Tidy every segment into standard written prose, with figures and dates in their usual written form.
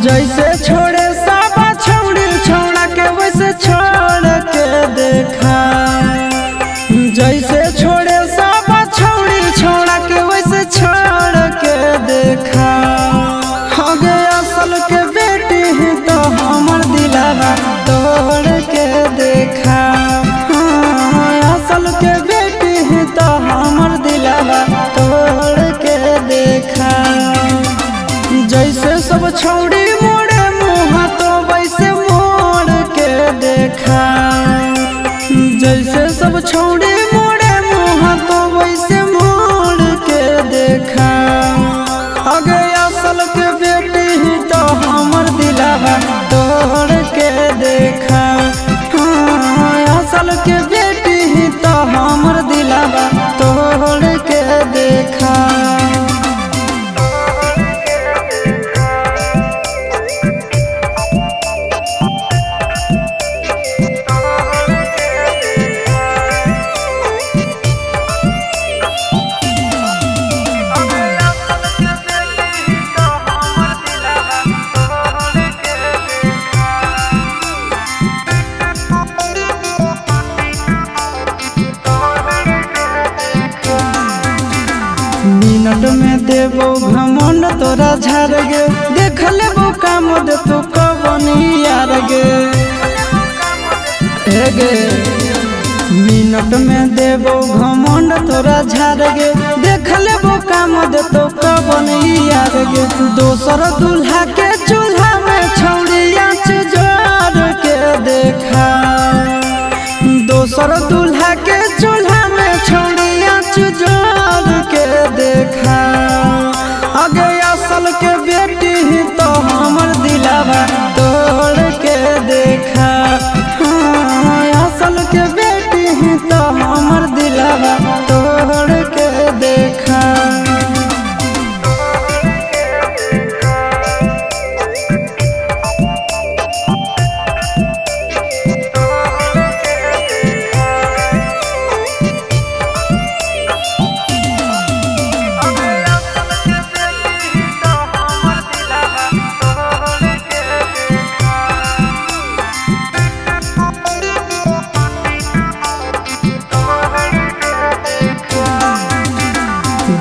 जैसे छोड़े सब छौड़ी छौड़ा के वैसे छोड़ के देखा। जैसे छोड़े सब छौड़ी छौड़ा के वैसे छोड़ के देखा। आगे असल के बेटी ही तो हमर दिलावा तोड़ के देखा। असल के बेटी ही तो हमर दिलावा तोड़ के देखा। जैसे सब छौड़ी मोड़े मुँह तो वैसे मोड़ के देखा। जैसे सब छौड़ी मोड़े मुँह तो वैसे मोड़ के देखा। आगे असल के बेटी ही तो हमर दिलावा तोड़ के देखा। असल के बेटी ही तो हमर दिलावा तोड़ के देखा। मिनट में देबो घमंड तोरा झाड़ गे। देख लेबो काम दे तो कबनी यार गे। हे गे मिनट में देबो घमंड तोरा झाड़ गे। देख लेबो काम दे तो कबनी यार गे। दोसर दूल्हा के चूल्हा में छौड़िया जोड़ के देखा। दोसर दूल्हा के चूल्हा में छौड़िया जोड़ के देखा। आगे असल के बेटी ही तो हमर दिलावा तोड़ के देखा। असल के बेटी ही तो हमर दिलावा तोड़ के देखा।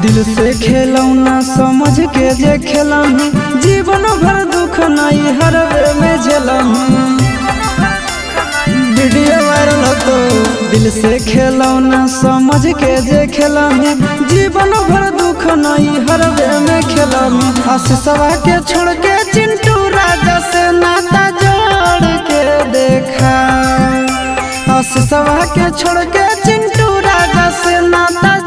दिल से खेलौना समझ के जे खेलही। जीवन भर दुख नहीं हरवे में झेलही। वीडियो वायरल तो दिल से खेलौना समझ के जे खेलही। जीवन भर दुख नहीं हरवे में खेलही। आशीषवा के छोड़ के चिंटू राजा से नाता जोड़ के देखा। आशीषवा के छोड़ के चिंटू राजा से नाता